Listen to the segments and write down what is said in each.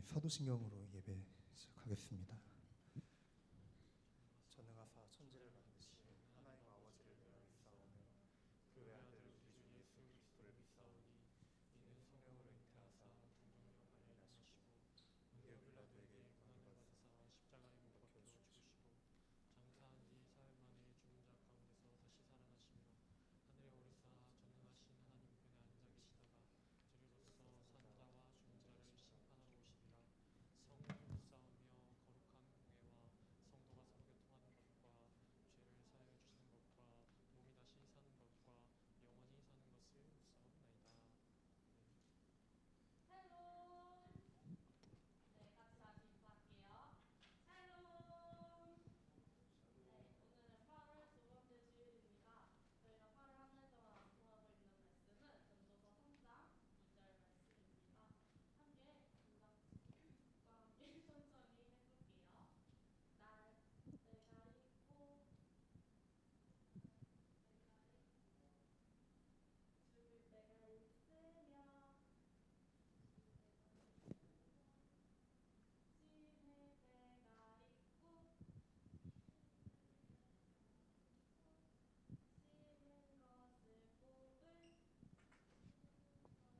사도신경으로 예배 시작하겠습니다. 전능하사 천지를 만드신 하나님 아버지를 내가 믿사오며 그 외아들 우리 주 예수 그리스도를 믿사오니 이는 성령으로 잉태하사 동정녀 마리아를 낳으시고 본디오 빌라도에게 고난을 받으사 십자가에 못 박혀 죽으시고 장사한 뒤 사흘 만에 죽은 자 가운데서 다시 살아나시며 하늘에 오르사 전능하신 하나님 우편에 앉아 계시다가 저리로서 산 자와 죽은 자를 심판하러 오시리라. 성령을 믿사오며 거룩한 공회와 성도가 서로 교통하는 것과 죄를 사하여 주시는 것과 몸이 다시 사는 것과 영원히 사는 것을 믿사옵나이다. 샬롬. 네, 같이 다시 인사할게요. 샬롬. 네, 오늘은 8월 두 번째 주일입니다. 저희가 8월 한 달 동안 암송하고 있는 말씀은 전도서 3장 2절 말씀입니다. 함께 문장과 함께 천천히 해볼게요. 내가 있고 죽을 때가 있으며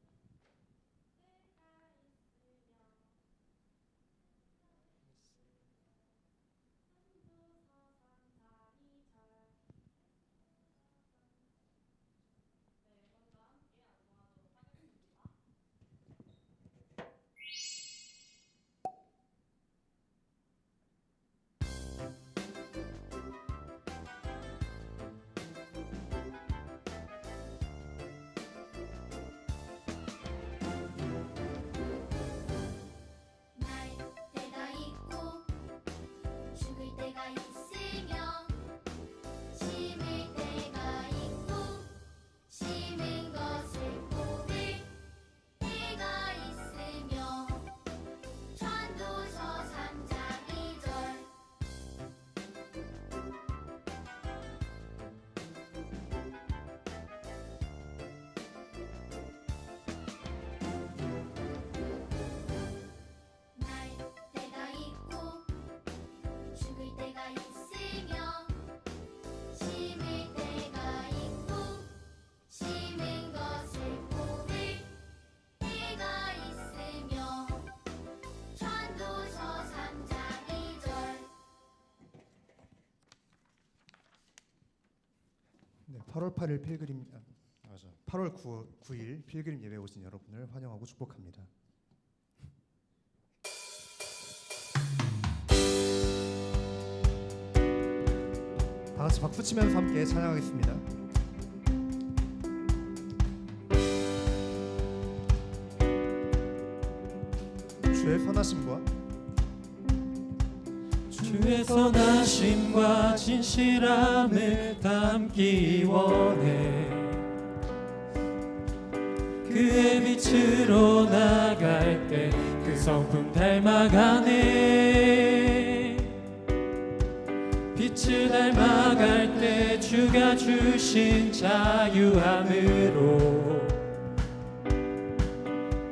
지낼 때가 있고 씹은 것을 뽑을 때가 있으며 한두서 3장 2절. 네, 먼저 함께 암송하도록 하겠습니다. 날 때가 있고 죽을 때가 있으며 심을 때가 있고 심은 것을 뽑을 때가 있으며 전도서 3장 2절. 날 때가 있고 죽을 때가 있으며 심을 때가 있고 심은 것을 뽑을 때가 있으며 전도서 3장 2절. 네, 8월 8일 필그림 8월 9일 필그림 예배 오신 여러분을 환영하고 축복합니다. 다 같이 박수 치면서 함께 찬양하겠습니다. 주의 선하심과 주의 선하심과 진실함을 담기 원해. 그의 빛으로 나갈 때 그 성품 닮아가네. 빛을 닮아갈 때 주가 주신 자유함으로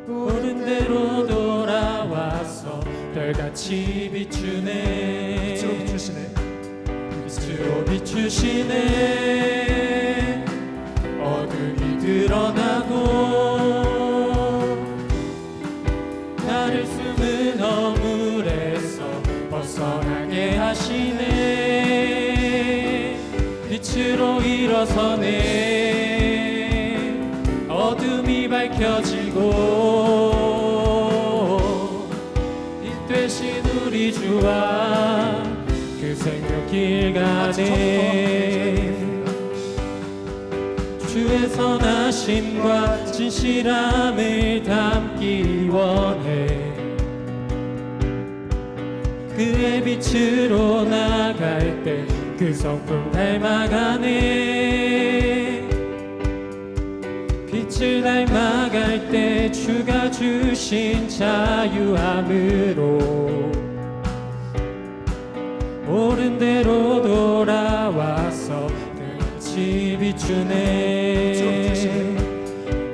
옳은 대로 돌아와서 별같이 비추네. 빛으로 비추시네. 빛으로 비추시네. 어둠이 드러나고 나를 숨은 허물에서 벗어나게 하시네. 빛으로 일어서네. 어둠이 밝혀지고 빛 되신 우리 주와 그 생명길 가네. 주의 선하심과 진실함을 담기 원해. 그의 빛으로 나갈 때 그 성품 닮아가네. 빛을 닮아갈 때 주가 주신 자유함으로 옳은 대로 돌아와서 빛이 비추네.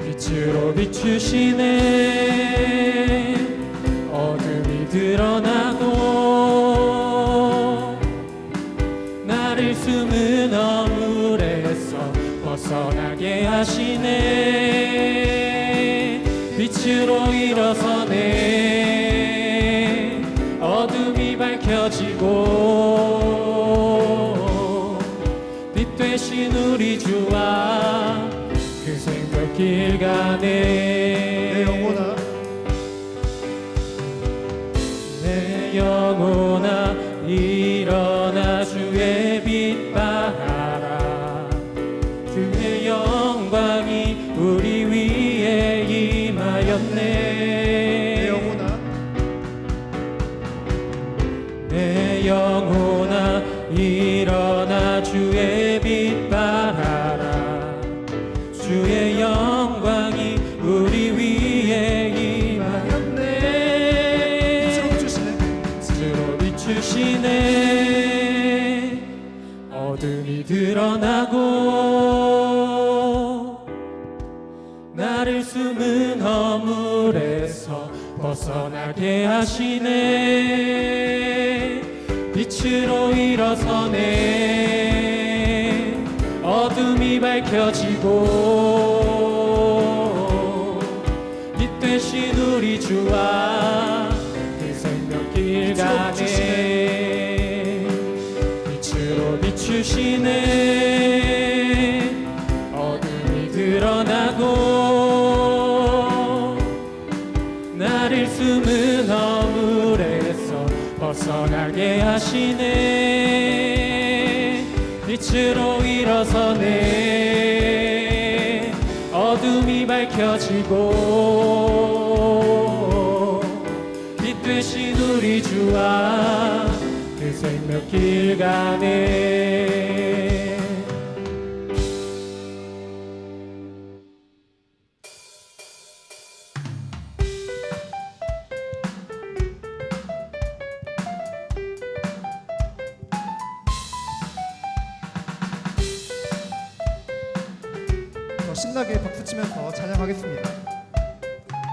빛으로 비추시네. 드러나고 나를 숨은 허물에서 벗어나게 하시네. 빛으로 일어서네. 어둠이 밝혀지고 빛 되신 우리 주와 그 생명길 가네. 내 영혼아 내 영혼아 일어나 주의 빛 바라라. 그의 영광이 우리 위에 임하였네. 내 영혼아 내 영혼아 일어나 주의 빛 바라라. 주의 영광이 우리 위에 임하였네. 스스로 비추시네. 어둠이 드러나고 나를 숨은 허물에서 벗어나게 하시네. 빛으로 일어서네. 어둠이 밝혀지고 빛 되신 우리 주와 그 생명길 가네. 빛으로 비추시네. 어둠이 드러나고 나를 숨은 허물에서 벗어나게 하시네. 빛으로 일어서네. 어둠이 밝혀지고 빛 되신 우리 주와 그 생명길 가네. 더 신나게 박수치면서 찬양하겠습니다.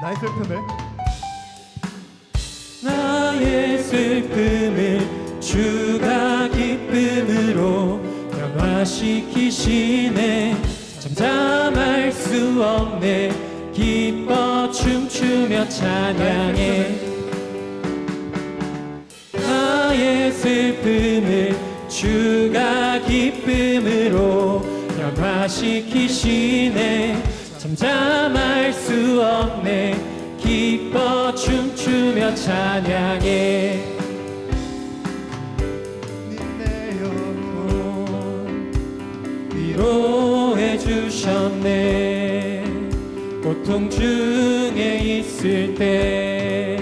나의 슬픔을 나의 슬픔을 주가 기쁨으로 변화시키시네. 잠잠할 수 없네. 기뻐 춤추며 찬양해. 나의 슬픔을 주가 기쁨으로 변화시키시네. 잠잠할 수 없네. 기뻐 춤추며 찬양해. 내 영혼 위로해 주셨네. 고통 중에 있을 때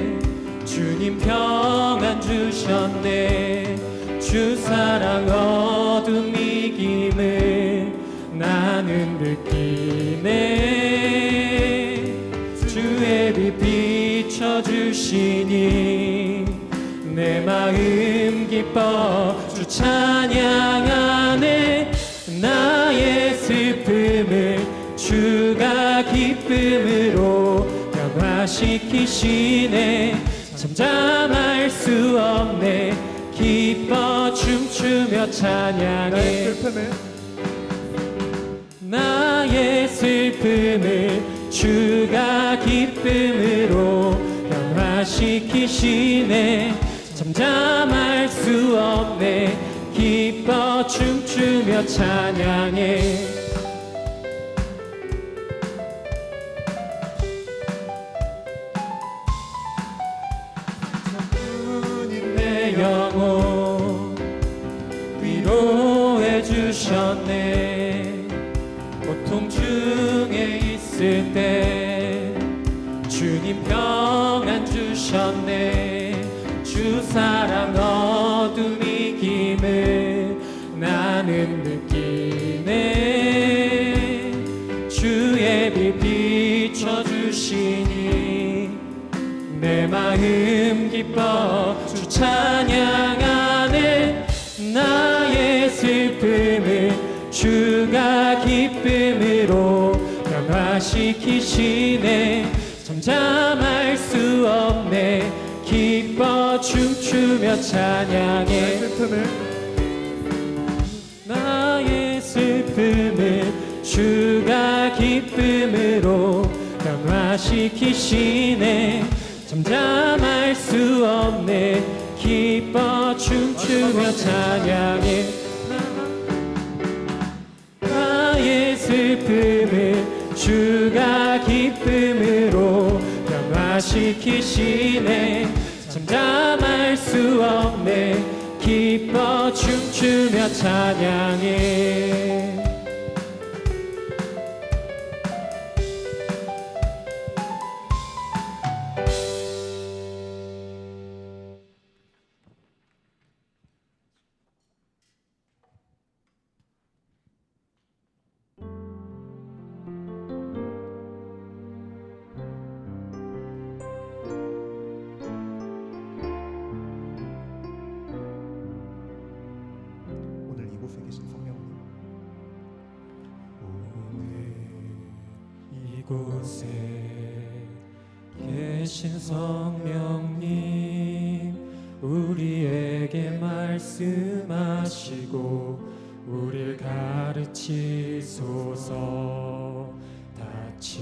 주님 평안 주셨네. 주 사랑 어둠 이김을 나는 느끼네. 주의 빛 비춰주시니 내 마음 기뻐 주 찬양하네. 나의 슬픔을 주가 기쁨으로 변화시키시네. 잠잠할 수 없네. 기뻐 춤추며 찬양해. 나의 슬픔을 주가 기쁨으로 변화시키시네. 잠잠할 수 없네. 기뻐 춤추며 찬양해. 내 영혼 위로해 주셨네. 고통 중에 있을 때 주님 평안 주셨네. 주 사랑 어둠 이김을 나는 느끼네. 주의 빛 비춰주시니 내 마음 기뻐 주 찬양하네. 나의 슬픔을 주가 기쁨으로 변화시키시네. 잠잠할 수 없네. 기뻐 기뻐 춤추며 찬양해 나의 슬픔을 주가 기쁨으로 변화시키시네 잠잠할 수 없네 기뻐 춤추며 찬양해 나의 슬픔을 주가 기쁨으로 변화시키시네 잠잠할 수 없네 기뻐 춤추며 찬양해 오늘 이곳에 계신 성령님, 오늘 이곳에 계신 성령님 우리에게 말씀하시고 우릴 가르치소서 다치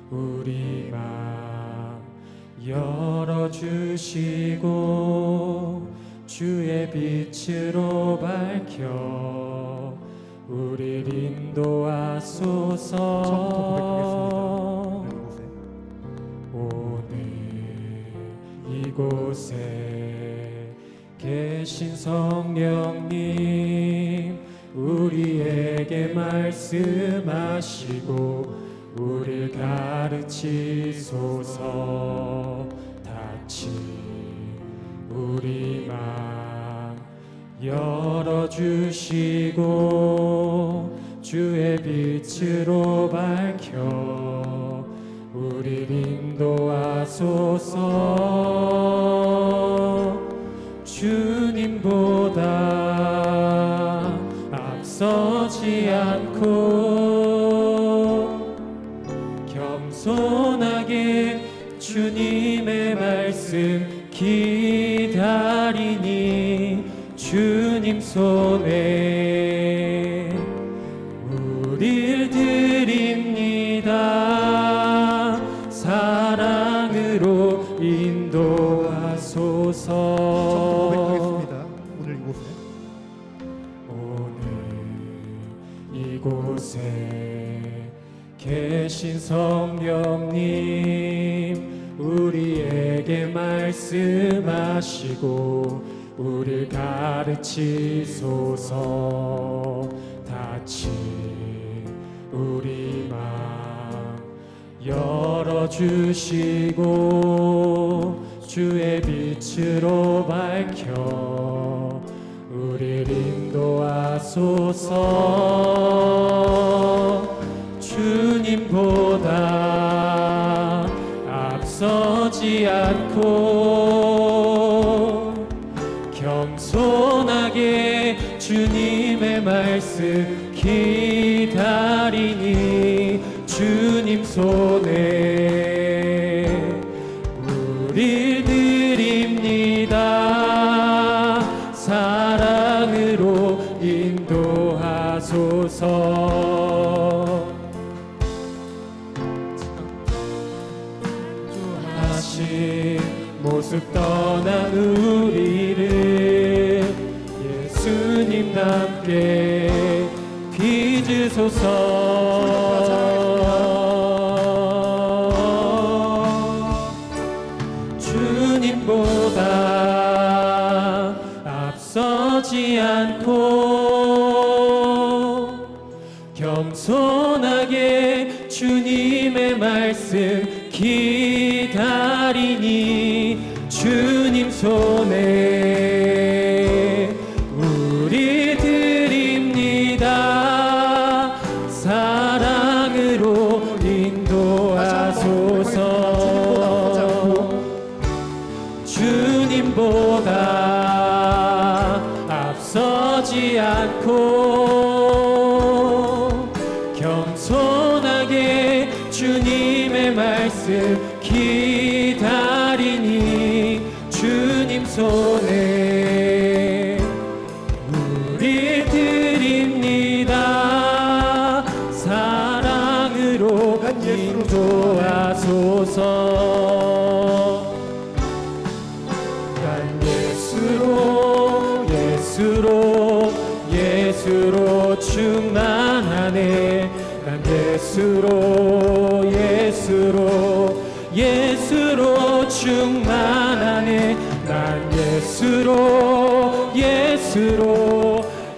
우리 맘 열어주시고 주의 빛으로 밝혀 우릴 인도하소서 처음부터 오늘 이곳에 계신 성령님 우리에게 말씀하시고 우릴 가르치소서 다치 우리 맘 열어주시고 주의 빛으로 밝혀 우릴 인도하소서 주님보다 앞서지 않고 겸손하게 주님의 말씀 기다리니 주님 손에 우릴 드립니다 사랑으로 인도하소서 고백하겠습니다. 오늘 이곳에 계신 성령님 우리에게 말씀하시고 우릴 가르치소서 다치 우리 맘 열어주시고 주의 빛으로 밝혀 우릴 인도하소서 주님보다 앞서지 않고 겸손하게 주님의 말씀 기다리니 주님 손에 우릴 드립니다 사랑으로 인도하소서 다시 모습 떠난 우리를 예수님답게 빚으소서 주님보다 앞서지 않고 겸손하게 주님의 말씀 기다리니 주님 손에 우리 드립니다 사랑으로 인도하소서 주님보다 앞서지 않고 겸손하게 주님의 말씀 기다리니 손에 우리 드립니다. 사랑으로 인도하소서. 난 예수로 충만하네. 난 예수로 충만하네. 난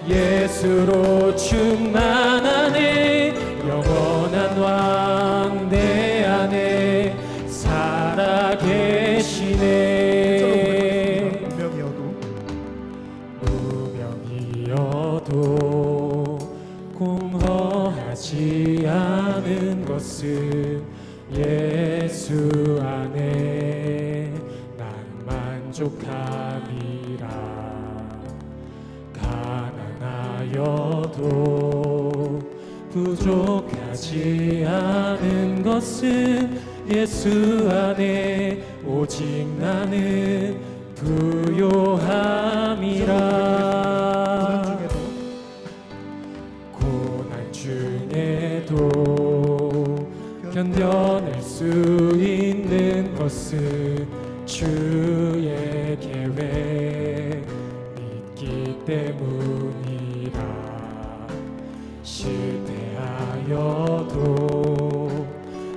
예수로 충만하네. 영원한 왕 내 안에 살아계시네. 무명이어도 공허하지 않은 것은 예수 안에 난 만족함이라. 가난하여도 부족하지 않은 것은 예수 안에 오직 나는 부요함이라. 고난 중에도 견뎌낼 수 있는 것은 주의 계획 믿기 때문이라. 실패하여도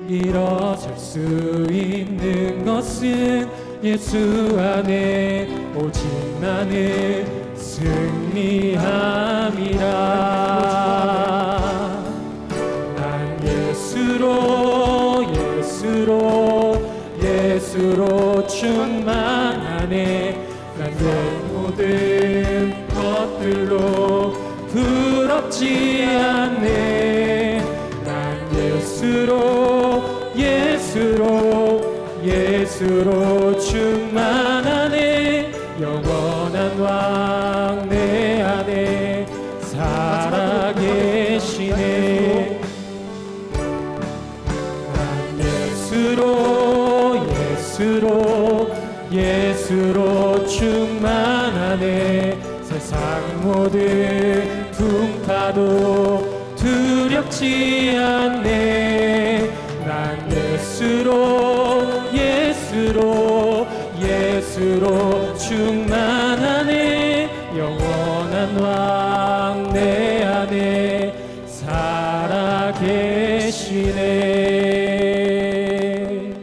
일어설 수 있는 것은 예수 안에 오직 나는 승리함이라. 난 예수로 충만하네. 난 내 모든 것들로 부럽지 않네. 난 예수로 충만하네. 영원한 왕 내 안에 살아계시네. 난 예수로 충만하네. 세상 모든 풍파도 두렵지 않네. 난 예수로 충만하네. 영원한 왕 내 안에 살아계시네.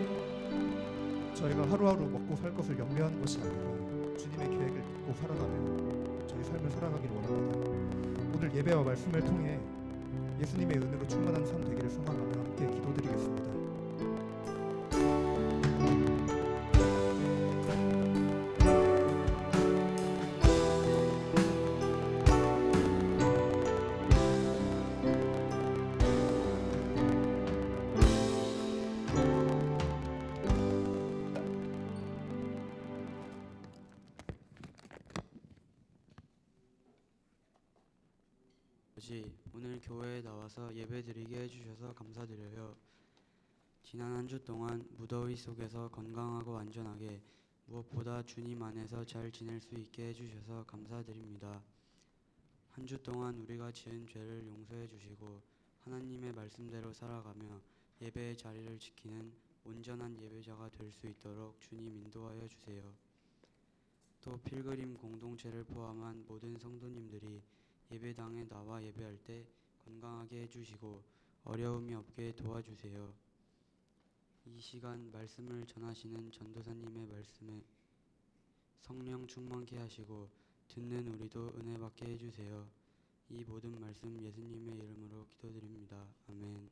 저희가 하루하루 먹고 살 것을 염려하는 것이 아니라 주님의 계획을 믿고 살아가며 저희 삶을 살아가기를 원합니다. 오늘 예배와 말씀을 통해 예수님의 은혜로 충만한 삶 되기를 소망하며 함께 기도드리겠습니다. 오늘 교회에 나와서 예배드리게 해주셔서 감사드려요. 지난 한 주 동안 무더위 속에서 건강하고 안전하게 무엇보다 주님 안에서 잘 지낼 수 있게 해주셔서 감사드립니다. 한 주 동안 우리가 지은 죄를 용서해 주시고 하나님의 말씀대로 살아가며 예배의 자리를 지키는 온전한 예배자가 될 수 있도록 주님 인도하여 주세요. 또 필그림 공동체를 포함한 모든 성도님들이 예배당에 나와 예배할 때 건강하게 해주시고 어려움이 없게 도와주세요. 이 시간 말씀을 전하시는 전도사님의 말씀에 성령 충만케 하시고 듣는 우리도 은혜 받게 해주세요. 이 모든 말씀 예수님의 이름으로 기도드립니다. 아멘.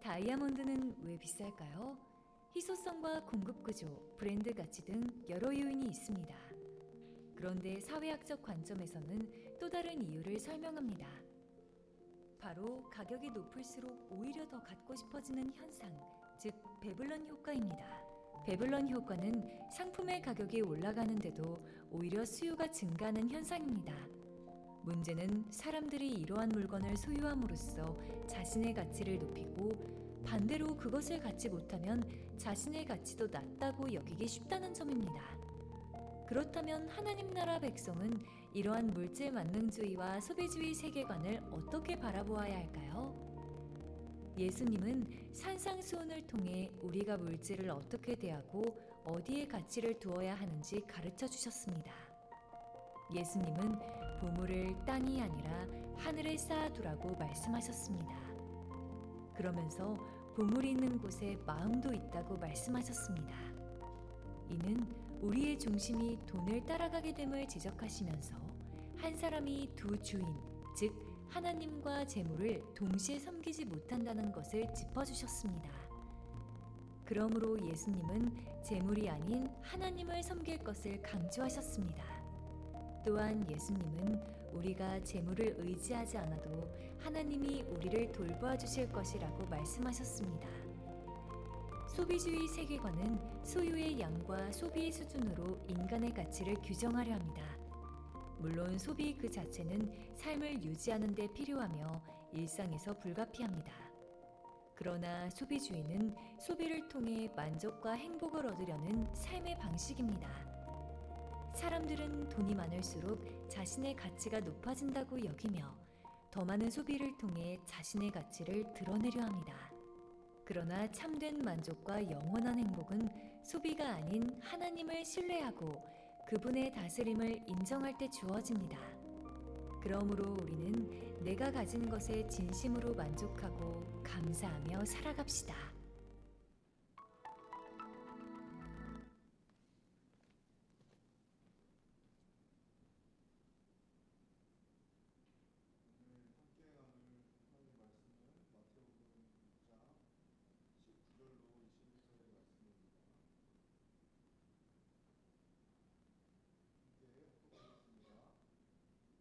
다이아몬드는 왜 비쌀까요? 희소성과 공급 구조, 브랜드 가치 등 여러 요인이 있습니다. 그런데 사회학적 관점에서는 또 다른 이유를 설명합니다. 바로 가격이 높을수록 오히려 더 갖고 싶어지는 현상, 즉 배블런 효과입니다. 배블런 효과는 상품의 가격이 올라가는데도 오히려 수요가 증가하는 현상입니다. 문제는 사람들이 이러한 물건을 소유함으로써 자신의 가치를 높이고 반대로 그것을 갖지 못하면 자신의 가치도 낮다고 여기기 쉽다는 점입니다. 그렇다면 하나님 나라 백성은 이러한 물질 만능주의와 소비주의 세계관을 어떻게 바라보아야 할까요? 예수님은 산상수훈을 통해 우리가 물질을 어떻게 대하고 어디에 가치를 두어야 하는지 가르쳐 주셨습니다. 예수님은 보물을 땅이 아니라 하늘에 쌓아두라고 말씀하셨습니다. 그러면서 보물이 있는 곳에 마음도 있다고 말씀하셨습니다. 이는 우리의 중심이 돈을 따라가게 됨을 지적하시면서 한 사람이 두 주인, 즉 하나님과 재물을 동시에 섬기지 못한다는 것을 짚어주셨습니다. 그러므로 예수님은 재물이 아닌 하나님을 섬길 것을 강조하셨습니다. 또한 예수님은 우리가 재물을 의지하지 않아도 하나님이 우리를 돌보아 주실 것이라고 말씀하셨습니다. 소비주의 세계관은 소유의 양과 소비의 수준으로 인간의 가치를 규정하려 합니다. 물론 소비 그 자체는 삶을 유지하는 데 필요하며 일상에서 불가피합니다. 그러나 소비주의는 소비를 통해 만족과 행복을 얻으려는 삶의 방식입니다. 사람들은 돈이 많을수록 자신의 가치가 높아진다고 여기며 더 많은 소비를 통해 자신의 가치를 드러내려 합니다. 그러나 참된 만족과 영원한 행복은 소비가 아닌 하나님을 신뢰하고 그분의 다스림을 인정할 때 주어집니다. 그러므로 우리는 내가 가진 것에 진심으로 만족하고 감사하며 살아갑시다.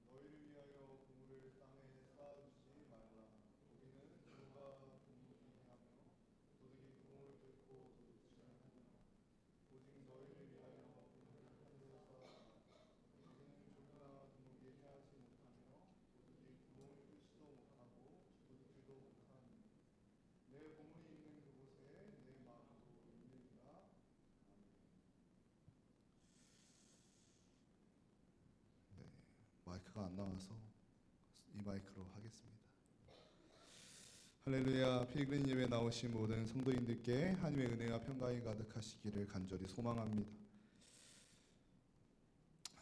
너희를 위하여 보물을 땅에 쌓아두지 말라. 고기는 누가 도둑이 하며 도둑이 구멍을 뚫고 도둑질을 하느냐. 오직 너희를 위하여 보물을 하늘에 쌓아두라. 고기는 조그나 도둑이 해하지 못하며 도둑이 구멍을 뚫지도 못하고 도둑질도 못하느니 내 보물이 있는 그곳에 내 마음도 있느니라. 마이크가 안 나와서 이 마이크로 하겠습니다. 할렐루야. 필그림 예배 나오신 모든 성도인들께 하나님의 은혜와 평강이 가득하시기를 간절히 소망합니다.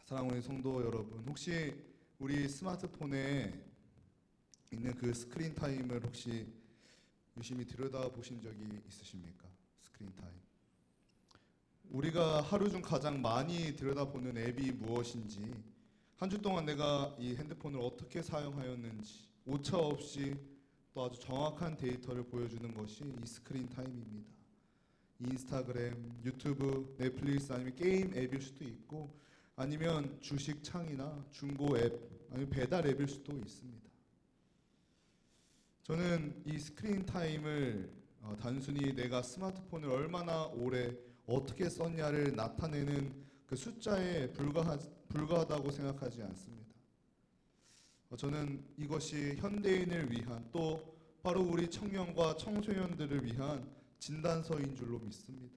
사랑하는 성도 여러분, 혹시 우리 스마트폰에 있는 그 스크린 타임을 혹시 유심히 들여다보신 적이 있으십니까? 스크린 타임. 우리가 하루 중 가장 많이 들여다보는 앱이 무엇인지, 한 주 동안 내가 이 핸드폰을 어떻게 사용하였는지 오차 없이 또 아주 정확한 데이터를 보여주는 것이 이 스크린 타임입니다. 인스타그램, 유튜브, 넷플릭스 아니면 게임 앱일 수도 있고 아니면 주식 창이나 중고 앱 아니면 배달 앱일 수도 있습니다. 저는 이 스크린 타임을 단순히 내가 스마트폰을 얼마나 오래 어떻게 썼냐를 나타내는 그 숫자에 불과하다고 생각하지 않습니다. 저는 이것이 현대인을 위한 또 바로 우리 청년과 청소년들을 위한 진단서인 줄로 믿습니다.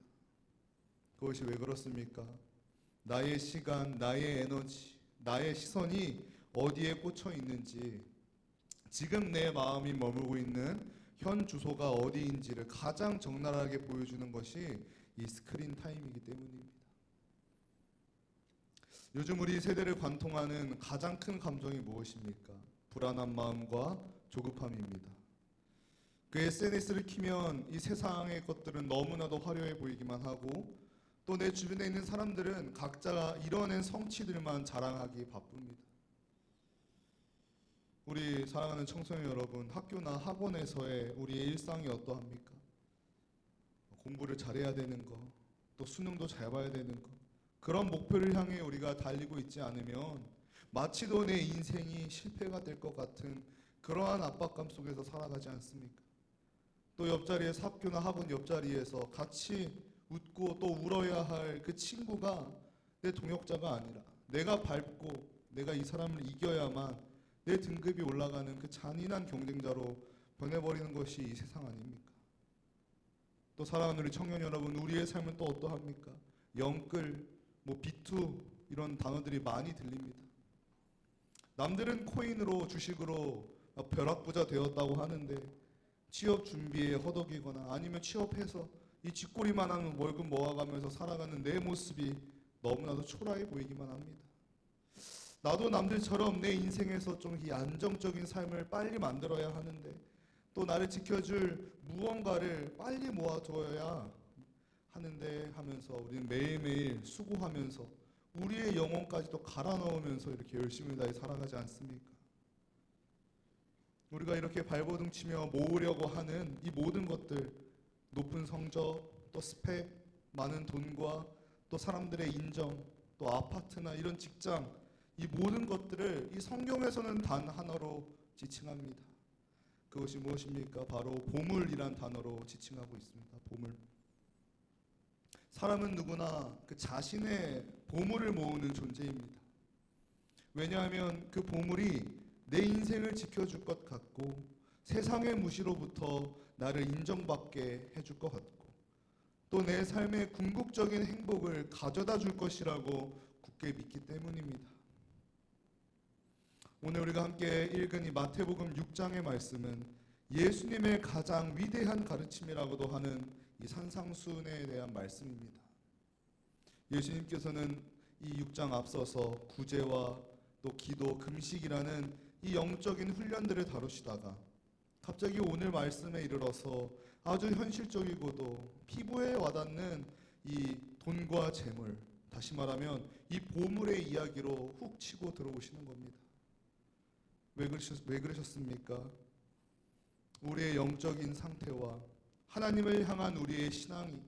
그것이 왜 그렇습니까? 나의 시간, 나의 에너지, 나의 시선이 어디에 꽂혀 있는지, 지금 내 마음이 머물고 있는 현 주소가 어디인지를 가장 적나라하게 보여주는 것이 이 스크린 타임이기 때문입니다. 요즘 우리 세대를 관통하는 가장 큰 감정이 무엇입니까? 불안한 마음과 조급함입니다. 그 SNS를 키면 이 세상의 것들은 너무나도 화려해 보이기만 하고 또 내 주변에 있는 사람들은 각자가 이뤄낸 성취들만 자랑하기 바쁩니다. 우리 사랑하는 청소년 여러분, 학교나 학원에서의 우리의 일상이 어떠합니까? 공부를 잘해야 되는 거, 또 수능도 잘 봐야 되는 거, 그런 목표를 향해 우리가 달리고 있지 않으면 마치도 내 인생이 실패가 될 것 같은 그러한 압박감 속에서 살아가지 않습니까? 또 옆자리에서 학교나 학원 옆자리에서 같이 웃고 또 울어야 할 그 친구가 내 동역자가 아니라 내가 밟고 내가 이 사람을 이겨야만 내 등급이 올라가는 그 잔인한 경쟁자로 변해버리는 것이 이 세상 아닙니까? 또 사랑하는 우리 청년 여러분, 우리의 삶은 또 어떠합니까? 영끌, B2 이런 단어들이 많이 들립니다. 남들은 코인으로 주식으로 벼락부자 되었다고 하는데 취업 준비에 허덕이거나 아니면 취업해서 이 쥐꼬리만한 월급 모아가면서 살아가는 내 모습이 너무나도 초라해 보이기만 합니다. 나도 남들처럼 내 인생에서 좀 이 안정적인 삶을 빨리 만들어야 하는데 또 나를 지켜줄 무언가를 빨리 모아둬야 하는데 하면서 우리는 매일매일 수고하면서 우리의 영혼까지도 갈아 넣으면서 이렇게 열심히 다해 살아가지 않습니까? 우리가 이렇게 발버둥 치며 모으려고 하는 이 모든 것들, 높은 성적, 또 스펙, 많은 돈과 또 사람들의 인정, 또 아파트나 이런 직장, 이 모든 것들을 이 성경에서는 단 하나로 지칭합니다. 그것이 무엇입니까? 바로 보물이란 단어로 지칭하고 있습니다. 보물. 사람은 누구나 그 자신의 보물을 모으는 존재입니다. 왜냐하면 그 보물이 내 인생을 지켜줄 것 같고 세상의 무시로부터 나를 인정받게 해줄 것 같고 또 내 삶의 궁극적인 행복을 가져다 줄 것이라고 굳게 믿기 때문입니다. 오늘 우리가 함께 읽은 이 마태복음 6장의 말씀은 예수님의 가장 위대한 가르침이라고도 하는 이 산상수훈에 대한 말씀입니다. 예수님께서는 이 6장 앞서서 구제와 또 기도, 금식이라는 이 영적인 훈련들을 다루시다가 갑자기 오늘 말씀에 이르러서 아주 현실적이고도 피부에 와닿는 이 돈과 재물, 다시 말하면 이 보물의 이야기로 훅 치고 들어오시는 겁니다. 왜 그러셨습니까? 우리의 영적인 상태와 하나님을 향한 우리의 신앙이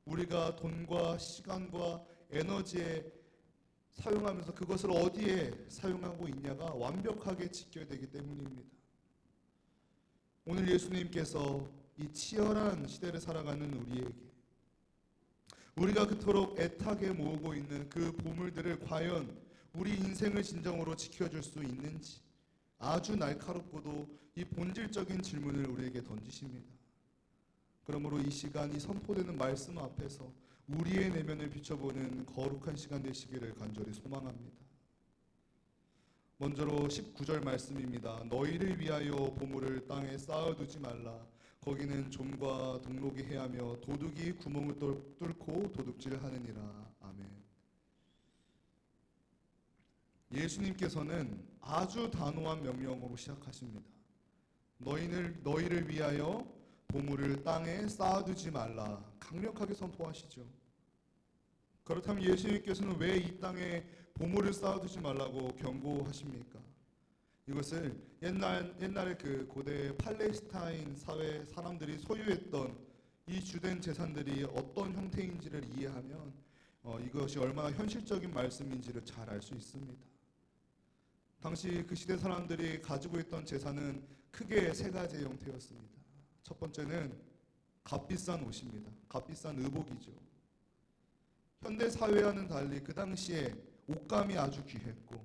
우리가 돈과 시간과 에너지에 사용하면서 그것을 어디에 사용하고 있냐가 완벽하게 직결되기 때문입니다. 오늘 예수님께서 이 치열한 시대를 살아가는 우리에게 우리가 그토록 애타게 모으고 있는 그 보물들을 과연 우리 인생을 진정으로 지켜줄 수 있는지 아주 날카롭고도 이 본질적인 질문을 우리에게 던지십니다. 그러므로 이 시간, 이 선포되는 말씀 앞에서 우리의 내면을 비춰보는 거룩한 시간 되시기를 간절히 소망합니다. 먼저로 19절 말씀입니다. 너희를 위하여 보물을 땅에 쌓아두지 말라. 거기는 좀과 동록이 해하며 도둑이 구멍을 뚫고 도둑질하느니라. 아멘. 예수님께서는 아주 단호한 명령으로 시작하십니다. 너희를 위하여 보물을 땅에 쌓아두지 말라. 강력하게 선포하시죠. 그렇다면 예수님께서는 왜 이 땅에 보물을 쌓아두지 말라고 경고하십니까? 이것을 옛날에 그 고대 팔레스타인 사회 사람들이 소유했던 이 주된 재산들이 어떤 형태인지를 이해하면 이것이 얼마나 현실적인 말씀인지를 잘 알 수 있습니다. 당시 그 시대 사람들이 가지고 있던 재산은 크게 세 가지의 형태였습니다. 첫 번째는 값비싼 옷입니다. 값비싼 의복이죠. 현대 사회와는 달리 그 당시에 옷감이 아주 귀했고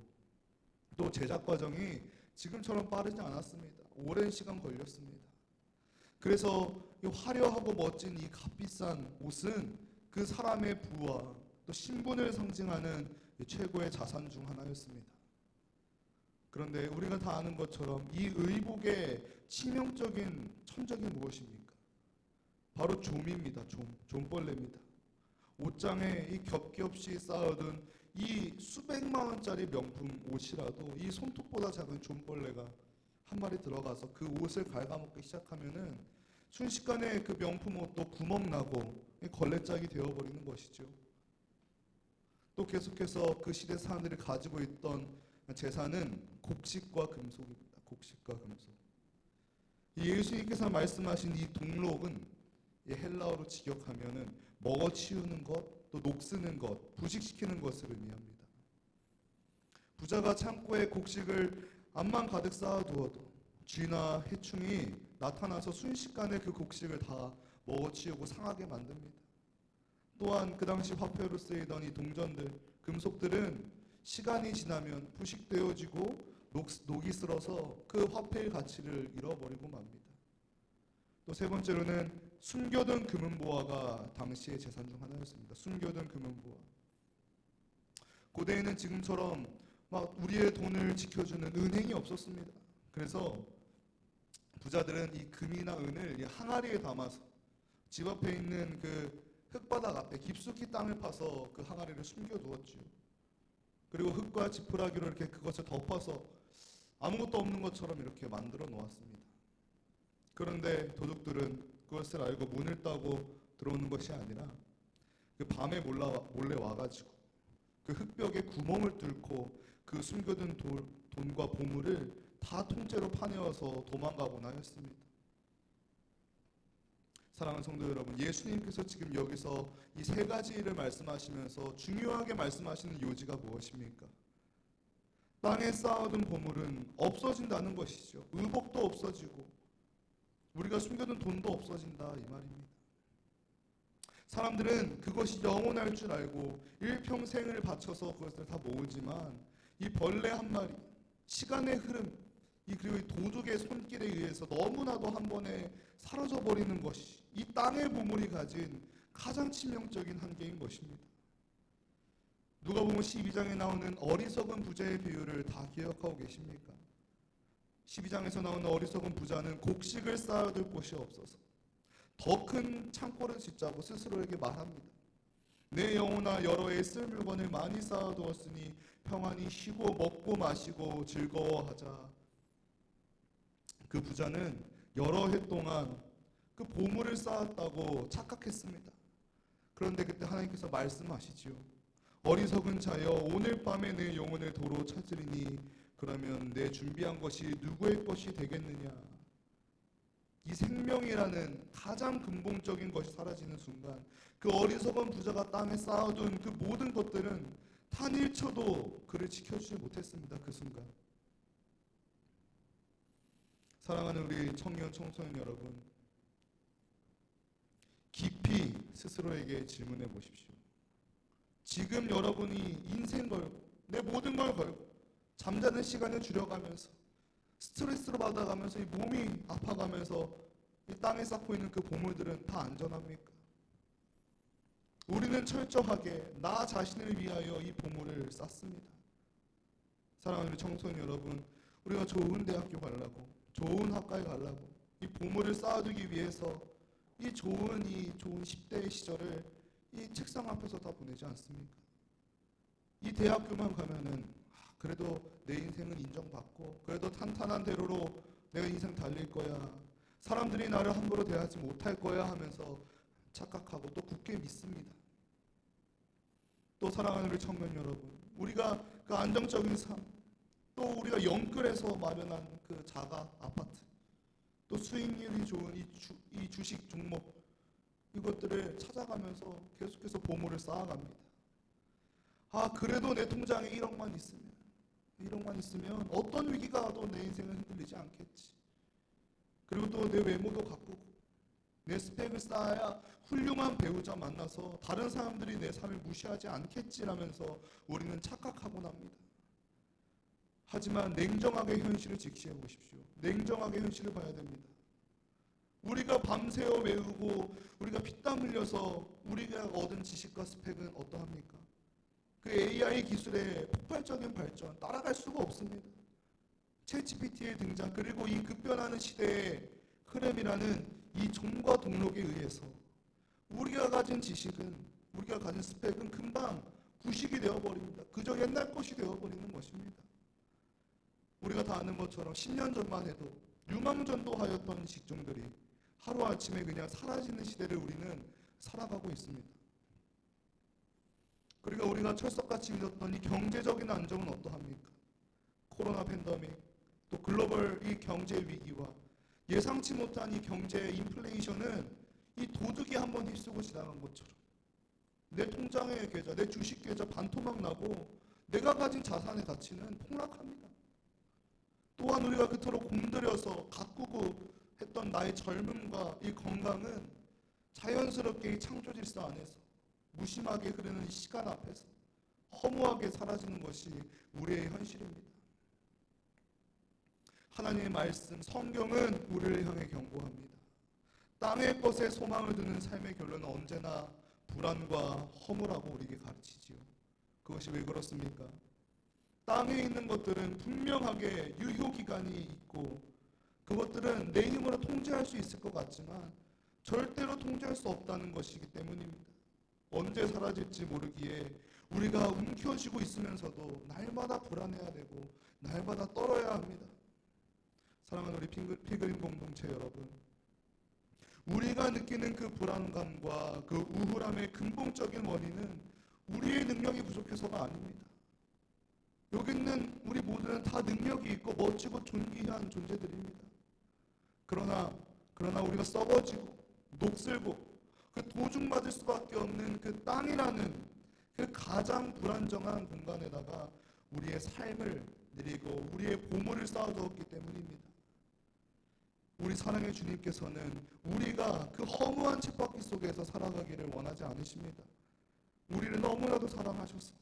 또 제작 과정이 지금처럼 빠르지 않았습니다. 오랜 시간 걸렸습니다. 그래서 이 화려하고 멋진 이 값비싼 옷은 그 사람의 부와 또 신분을 상징하는 최고의 자산 중 하나였습니다. 그런데 우리가 다 아는 것처럼 이 의복의 치명적인 천적이 무엇입니까? 바로 좀입니다. 좀벌레입니다. 옷장에 이 겹겹이 없이 쌓아둔 이 수백만 원짜리 명품 옷이라도 이 손톱보다 작은 좀벌레가 한 마리 들어가서 그 옷을 갉아먹기 시작하면은 순식간에 그 명품 옷도 구멍 나고 걸레짝이 되어버리는 것이죠. 또 계속해서 그 시대 사람들이 가지고 있던 재산은 곡식과 금속입니다. 곡식과 금속. 예수님께서 말씀하신 이 동록은 헬라어로 직역하면은 먹어치우는 것, 또 녹쓰는 것, 부식시키는 것을 의미합니다. 부자가 창고에 곡식을 암만 가득 쌓아두어도 쥐나 해충이 나타나서 순식간에 그 곡식을 다 먹어치우고 상하게 만듭니다. 또한 그 당시 화폐로 쓰이던 이 동전들, 금속들은 시간이 지나면 부식되어지고 녹이 슬어서 그 화폐의 가치를 잃어버리고 맙니다. 또 세 번째로는 숨겨둔 금은보화가 당시의 재산 중 하나였습니다. 숨겨둔 금은보화. 고대에는 지금처럼 막 우리의 돈을 지켜주는 은행이 없었습니다. 그래서 부자들은 이 금이나 은을 이 항아리에 담아서 집 앞에 있는 그 흙바닥 앞에 깊숙이 땅을 파서 그 항아리를 숨겨두었지요. 그리고 흙과 지푸라기로 이렇게 그것을 덮어서 아무것도 없는 것처럼 이렇게 만들어 놓았습니다. 그런데 도둑들은 그것을 알고 문을 따고 들어오는 것이 아니라 그 밤에 몰래 와가지고 그 흙벽에 구멍을 뚫고 그 숨겨둔 돈과 보물을 다 통째로 파내어서 도망가곤 하였습니다. 사랑하는 성도 여러분, 예수님께서 지금 여기서 이 세 가지를 말씀하시면서 중요하게 말씀하시는 요지가 무엇입니까? 땅에 쌓아둔 보물은 없어진다는 것이죠. 의복도 없어지고 우리가 숨겨둔 돈도 없어진다 이 말입니다. 사람들은 그것이 영원할 줄 알고 일평생을 바쳐서 그것을 다 모으지만 이 벌레 한 마리, 시간의 흐름, 그리고 이 도둑의 손길에 의해서 너무나도 한 번에 사라져버리는 것이 이 땅의 보물이 가진 가장 치명적인 한계인 것입니다. 누가복음 12장에 나오는 어리석은 부자의 비유를 다 기억하고 계십니까? 12장에서 나오는 어리석은 부자는 곡식을 쌓아둘 곳이 없어서 더 큰 창고를 짓자고 스스로에게 말합니다. 내 영혼아, 여러 해 쓸 물건을 많이 쌓아두었으니 평안히 쉬고 먹고 마시고 즐거워하자. 그 부자는 여러 해 동안 그 보물을 쌓았다고 착각했습니다. 그런데 그때 하나님께서 말씀하시지요. 어리석은 자여, 오늘 밤에 내 영혼을 도로 찾으리니 그러면 내 준비한 것이 누구의 것이 되겠느냐. 이 생명이라는 가장 근본적인 것이 사라지는 순간 그 어리석은 부자가 땅에 쌓아둔 그 모든 것들은 단 1초도 그를 지켜주지 못했습니다. 그 순간. 사랑하는 우리 청년 청소년 여러분, 깊이 스스로에게 질문해 보십시오. 지금 여러분이 인생 걸고 내 모든 걸 걸고 잠자는 시간을 줄여가면서 스트레스를 받아가면서 이 몸이 아파가면서 이 땅에 쌓고 있는 그 보물들은 다 안전합니까? 우리는 철저하게 나 자신을 위하여 이 보물을 쌓습니다. 사랑하는 우리 청소년 여러분, 우리가 좋은 대학교 가려고 좋은 학과에 가려고 이 보물을 쌓아두기 위해서 이 좋은 10대의 시절을 이 책상 앞에서 다 보내지 않습니까? 이 대학교만 가면은 그래도 내 인생은 인정받고 그래도 탄탄한 대로로 내가 인생 달릴 거야. 사람들이 나를 함부로 대하지 못할 거야 하면서 착각하고 또 굳게 믿습니다. 또 사랑하는 우리 청년 여러분, 우리가 그 안정적인 삶, 또 우리가 영끌에서 마련한 그 자가 아파트, 또 수익률이 좋은 이 주식 종목, 이것들을 찾아가면서 계속해서 보물을 쌓아갑니다. 그래도 내 통장에 1억만 있으면 어떤 위기가 와도 내 인생은 흔들리지 않겠지. 그리고 또 내 외모도 가꾸고 내 스펙을 쌓아야 훌륭한 배우자 만나서 다른 사람들이 내 삶을 무시하지 않겠지라면서 우리는 착각하곤 합니다. 하지만 냉정하게 현실을 직시해 보십시오. 냉정하게 현실을 봐야 됩니다. 우리가 밤새워 외우고 우리가 피땀 흘려서 우리가 얻은 지식과 스펙은 어떠합니까? 그 AI 기술의 폭발적인 발전 따라갈 수가 없습니다. 챗GPT의 등장, 그리고 이 급변하는 시대의 흐름이라는 이 종과 동록에 의해서 우리가 가진 지식은, 우리가 가진 스펙은 금방 구식이 되어버립니다. 그저 옛날 것이 되어버리는 것입니다. 우리가 다 아는 것처럼 10년 전만 해도 유망전도하였던 직종들이 하루아침에 그냥 사라지는 시대를 우리는 살아가고 있습니다. 그러니까 우리가 철석같이 믿었던 이 경제적인 안정은 어떠합니까? 코로나 팬데믹, 또 글로벌 이 경제 위기와 예상치 못한 이 경제 인플레이션은 이 도둑이 한번 휩쓰고 지나간 것처럼 내 통장의 계좌, 내 주식 계좌 반토막 나고 내가 가진 자산의 가치는 폭락합니다. 또한 우리가 그토록 공들여서 가꾸고 했던 나의 젊음과 이 건강은 자연스럽게 이 창조 질서 안에서 무심하게 흐르는 이 시간 앞에서 허무하게 사라지는 것이 우리의 현실입니다. 하나님의 말씀, 성경은 우리를 향해 경고합니다. 땅의 것에 소망을 두는 삶의 결론은 언제나 불안과 허무라고 우리에게 가르치지요. 그것이 왜 그렇습니까? 땅에 있는 것들은 분명하게 유효기간이 있고 그것들은 내 힘으로 통제할 수 있을 것 같지만 절대로 통제할 수 없다는 것이기 때문입니다. 언제 사라질지 모르기에 우리가 움켜쥐고 있으면서도 날마다 불안해야 되고 날마다 떨어야 합니다. 사랑하는 우리 피그림 공동체 여러분, 우리가 느끼는 그 불안감과 그 우울함의 근본적인 원인은 우리의 능력이 부족해서가 아닙니다. 여기 있는 우리 모두는 다 능력이 있고 멋지고 존귀한 존재들입니다. 그러나 우리가 썩어지고 녹슬고 그 도중맞을 수밖에 없는 그 땅이라는 그 가장 불안정한 공간에다가 우리의 삶을 드리고 우리의 보물을 쌓아두었기 때문입니다. 우리 사랑의 주님께서는 우리가 그 허무한 쳇바퀴 속에서 살아가기를 원하지 않으십니다. 우리를 너무나도 사랑하셔서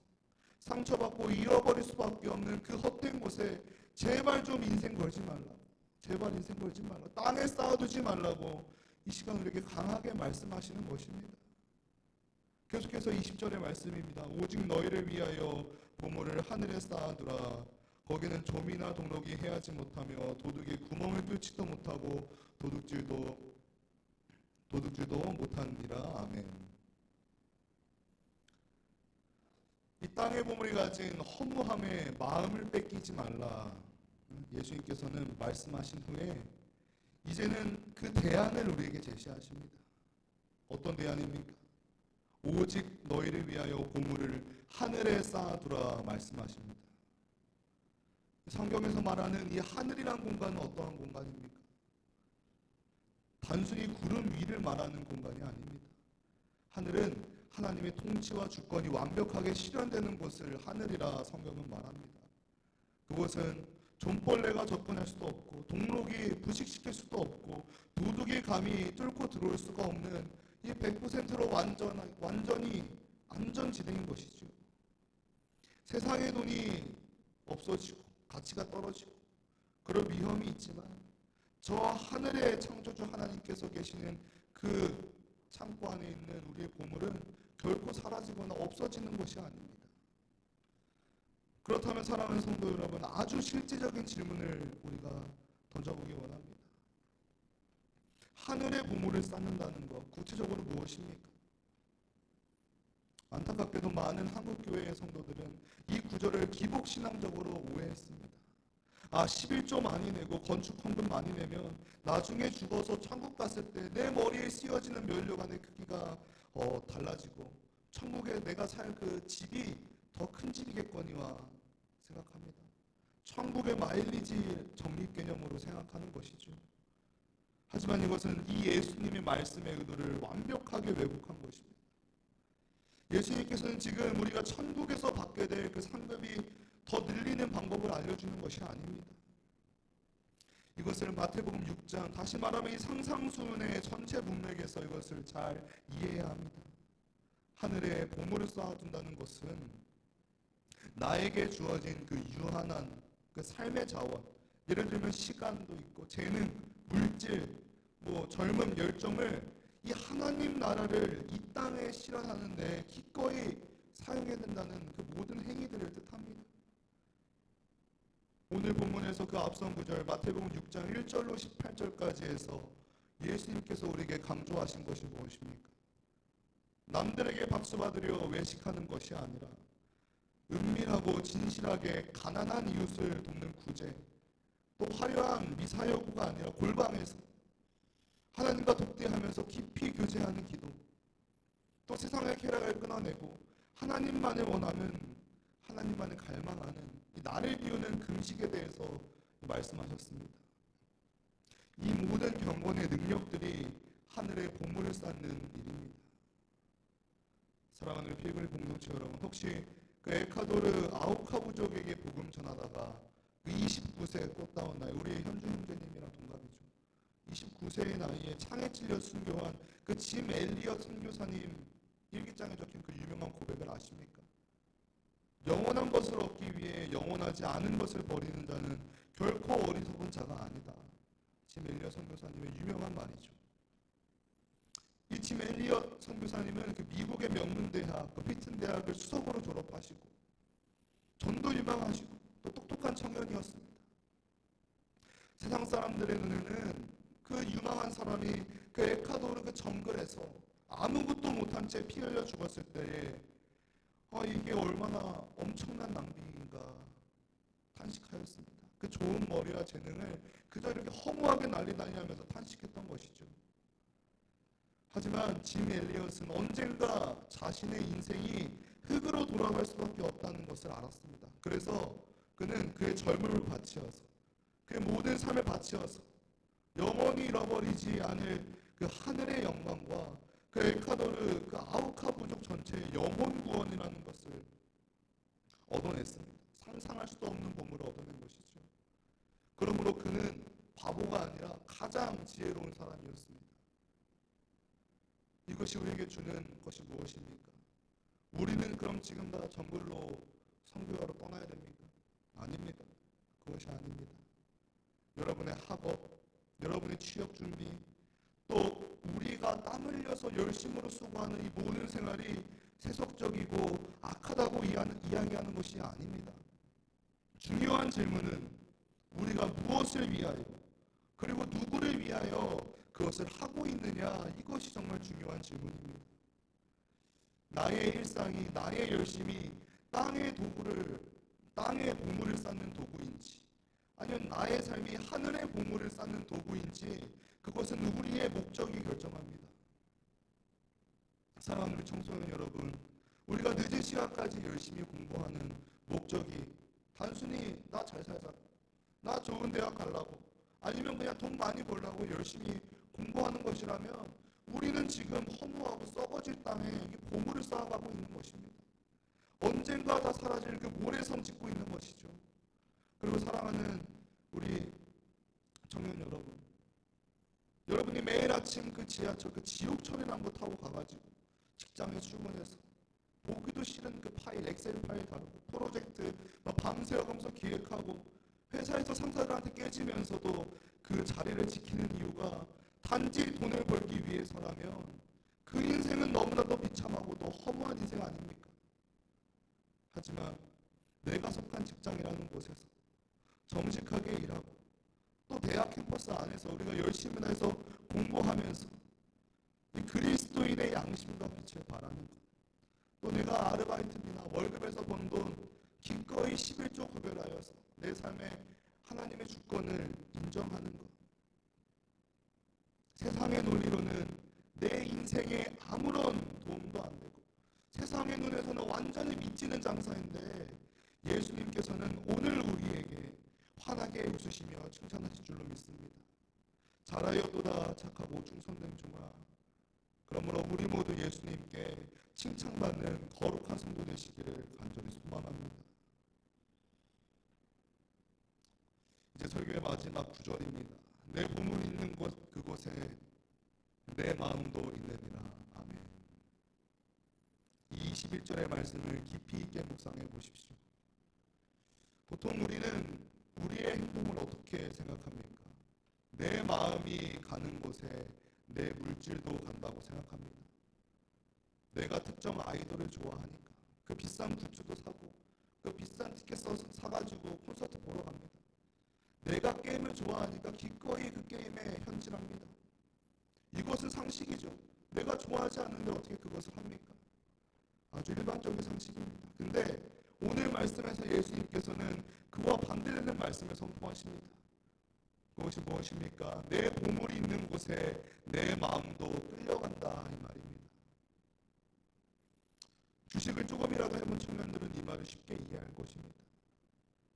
상처받고 잃어버릴 수밖에 없는 그 헛된 곳에 제발 좀 인생 걸지 말라고, 제발 인생 걸지 말라고, 땅에 쌓아두지 말라고 이 시간 우리에게 강하게 말씀하시는 것입니다. 계속해서 20절의 말씀입니다. 오직 너희를 위하여 보물을 하늘에 쌓아두라. 거기는 좀이나 동록이 해하지 못하며 도둑이 구멍을 뚫지도 못하고 도둑질도 못하니라. 아멘. 이 땅의 보물이 가진 허무함에 마음을 뺏기지 말라. 예수님께서는 말씀하신 후에 이제는 그 대안을 우리에게 제시하십니다. 어떤 대안입니까? 오직 너희를 위하여 보물을 하늘에 쌓아두라 말씀하십니다. 성경에서 말하는 이 하늘이란 공간은 어떠한 공간입니까? 단순히 구름 위를 말하는 공간이 아닙니다. 하늘은 하나님의 통치와 주권이 완벽하게 실현되는 곳을 하늘이라 성경은 말합니다. 그곳은 좀벌레가 접근할 수도 없고 동록이 부식시킬 수도 없고 도둑이 감히 뚫고 들어올 수가 없는 이 100%로 완전히 안전지대인 것이죠. 세상의 돈이 없어지고 가치가 떨어지고 그럴 위험이 있지만 저 하늘의 창조주 하나님께서 계시는 그 창고 안에 있는 우리의 보물은 결코 사라지거나 없어지는 것이 아닙니다. 그렇다면 사랑하는 성도 여러분, 아주 실제적인 질문을 우리가 던져보기 원합니다. 하늘의 보물을 쌓는다는 것, 구체적으로 무엇입니까? 안타깝게도 많은 한국교회의 성도들은 이 구절을 기복신앙적으로 오해했습니다. 11조 많이 내고 건축헌금 많이 내면 나중에 죽어서 천국 갔을 때 내 머리에 씌워지는 면류관의 크기가 달라지고 천국에 내가 살 그 집이 더 큰 집이겠거니와 생각합니다. 천국의 마일리지 적립 개념으로 생각하는 것이죠. 하지만 이것은 이 예수님의 말씀의 의도를 완벽하게 왜곡한 것입니다. 예수님께서는 지금 우리가 천국에서 받게 될 그 상급이 더 늘리는 방법을 알려주는 것이 아닙니다. 이것을 마태복음 6장, 다시 말하면 이 상상수훈의 전체 문맥에서 이것을 잘 이해해야 합니다. 하늘에 보물을 쌓아둔다는 것은 나에게 주어진 그 유한한 그 삶의 자원, 예를 들면 시간도 있고 재능, 물질, 젊음, 열정을 이 하나님 나라를 이 땅에 실현하는데 기꺼이 사용해야 된다는 그 모든 행위들을 뜻합니다. 오늘 본문에서 그 앞선 구절 마태복음 6장 1절로 18절까지 해서 예수님께서 우리에게 강조하신 것이 무엇입니까? 남들에게 박수 받으려 외식하는 것이 아니라 은밀하고 진실하게 가난한 이웃을 돕는 구제, 또 화려한 미사여구가 아니라 골방에서 하나님과 독대하면서 깊이 교제하는 기도, 또 세상의 쾌락을 끊어내고 하나님만을 원하는, 하나님만을 갈망하는 이 나를 비우는 금식에 대해서 말씀하셨습니다. 이 모든 경건의 능력들이 하늘에 보물을 쌓는 일입니다. 사랑하는 필그림 공동체 여러분, 혹시 그 에콰도르 아우카부족에게 복음 전하다가 그 29세 꽃다운 나이, 우리 현주 형제님이랑 동갑이죠. 29세의 나이에 창에 찔려 순교한 그 짐 엘리엇 선교사님 일기장에 적힌 그 유명한 고백을 아십니까? 영원한 것을 얻기 위해 영원하지 않은 것을 버리는 자는 결코 어리석은 자가 아니다. 짐 엘리엇 선교사님의 유명한 말이죠. 이 짐 엘리엇 선교사님은 그 미국의 명문대학, 그 피튼 대학을 수석으로 졸업하시고 전도 유망하시고 또 똑똑한 청년이었습니다. 세상 사람들의 눈에는 그 유망한 사람이 그 에콰도르 그 정글에서 아무것도 못한 채 피 흘려 죽었을 때에 이게 얼마나 엄청난 낭비인가 탄식하였습니다. 그 좋은 머리와 재능을 그저 이렇게 허무하게 난리하면서 탄식했던 것이죠. 하지만 짐 엘리엇은 언젠가 자신의 인생이 흙으로 돌아갈 수밖에 없다는 것을 알았습니다. 그래서 그는 그의 젊음을 바치어서 그의 모든 삶을 바치어서 영원히 잃어버리지 않을 그 하늘의 영광과 그 에콰도르 그 아우카 부족 전체의 영혼 구원이라는 것을 얻어냈습니다. 상상할 수도 없는 보물을 얻어낸 것이죠. 그러므로 그는 바보가 아니라 가장 지혜로운 사람이었습니다. 이것이 우리에게 주는 것이 무엇입니까? 우리는 그럼 지금 다 정글로 선교하러 떠나야 됩니까? 아닙니다. 그것이 아닙니다. 여러분의 학업, 여러분의 취업 준비, 또 우리가 땀 흘려서 열심으로 수고하는 이 모든 생활이 세속적이고 악하다고 이야기하는 것이 아닙니다. 중요한 질문은 우리가 무엇을 위하여 그리고 누구를 위하여 그것을 하고 있느냐, 이것이 정말 중요한 질문입니다. 나의 일상이, 나의 열심이 땅의 보물을 쌓는 도구인지, 아니면 나의 삶이 하늘의 보물을 쌓는 도구인지, 그것은 우리의 목적이 결정합니다. 사랑하는 우리 청소년 여러분, 우리가 늦은 시간까지 열심히 공부하는 목적이 단순히 나 잘 살자, 나 좋은 대학 가려고, 아니면 그냥 돈 많이 벌려고 열심히 공부하는 것이라면 우리는 지금 허무하고 썩어질 땅에 보물을 쌓아가고 있는 것입니다. 언젠가 다 사라질 그 모래성 짓고 있는 것이죠. 그리고 사랑하는 우리 청년 여러분, 여러분이 매일 아침 그 지하철, 그 지옥철이라는 거 타고 가가지고 직장에 출근해서 보기도 싫은 그 파일, 엑셀 파일 다루고 프로젝트 밤새워가면서 기획하고 회사에서 상사들한테 깨지면서도 그 자리를 지키는 이유가 단지 돈을 벌기 위해서라면 그 인생은 너무나도 비참하고도 허무한 인생 아닙니까? 하지만 내가 속한 직장이라는 곳에서 정직하게 일하고 또 대학 캠퍼스 안에서 우리가 열심히 해서 공부하면서 이 그리스도인의 양심과 빛을 바라는 것, 또 내가 아르바이트비나 월급에서 번 돈 기꺼이 11조 구별하여서 내 삶에 하나님의 주권을 인정하는 것, 세상의 논리로는 내 인생에 아무런 도움도 안 되고 세상의 눈에서는 완전히 미치는 장사인데 예수님께서는 오늘 우리에게 환하게 웃으시며 칭찬하실 줄로 믿습니다. 잘하였도다 착하고 충성된 종아. 그러므로 우리 모두 예수님께 칭찬받는 거룩한 성도 되시기를 간절히 소망합니다. 이제 설교의 마지막 구절입니다. 내 보물 있는 곳 그곳에 내 마음도 있느니라. 아멘. 이 21절의 말씀을 깊이 있게 묵상해 보십시오. 보통 우리는 우리의 행동을 어떻게 생각합니까? 내 마음이 가는 곳에 내 물질도 간다고 생각합니다. 내가 특정 아이돌을 좋아하니까 그 비싼 굿즈도 사고 그 비싼 티켓 사가지고 콘서트 보러 갑니다. 내가 게임을 좋아하니까 기꺼이 그 게임에 현질합니다. 이것은 상식이죠. 내가 좋아하지 않는데 어떻게 그것을 합니까? 아주 일반적인 상식입니다. 근데 오늘 말씀에서 예수님께서는 그와 반대되는 말씀을 선포하십니다. 그것이 무엇입니까? 내 보물이 있는 곳에 내 마음도 끌려간다, 이 말입니다. 주식을 조금이라도 해본 청년들은 이 말을 쉽게 이해할 것입니다.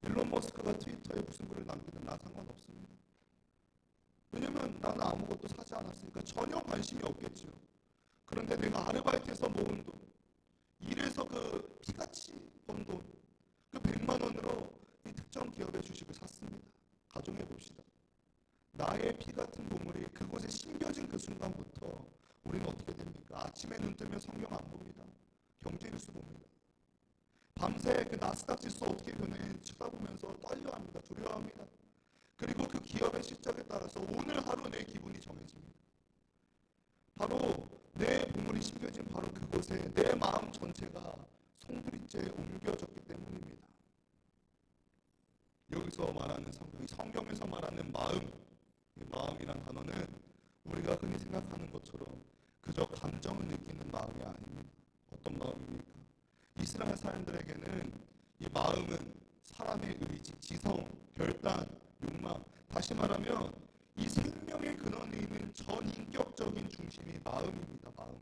일론 머스크가 트위터에 무슨 글을 남기든 나 상관없습니다. 왜냐면 나는 아무것도 사지 않았으니까 전혀 관심이 없겠죠. 그런데 내가 아르바이트해서 모은 돈, 일해서 그 피같이 번 돈, 그 100만 원으로 이 특정 기업의 주식을 샀습니다. 가정해 봅시다. 나의 피 같은 보물이 그곳에 심겨진 그 순간부터 우리는 어떻게 됩니까? 아침에 눈 뜨면 성경 안 봅니다. 경제 뉴스 봅니다. 밤새 그 나스닥 지수 어떻게 변했는지 쳐다보면서 떨려합니다. 두려워합니다. 그리고 그 기업의 실적에 따라서 오늘 하루 내 기분이 정해집니다. 바로 내 보물이 심겨진 바로 그곳에 내 마음 전체가 송두리째 옮겨졌기 때문입니다. 여기서 말하는 성경에서 말하는 마음, 이 마음이란 단어는 우리가 흔히 생각하는 것처럼 그저 감정을 느끼는 마음이 아닙니다. 어떤 마음입니까? 이스라엘 사람들에게는 이 마음은 사람의 의지, 지성, 결단, 욕망, 다시 말하면 이 생명의 근원에 있는 전인격적인 중심이 마음입니다. 마음.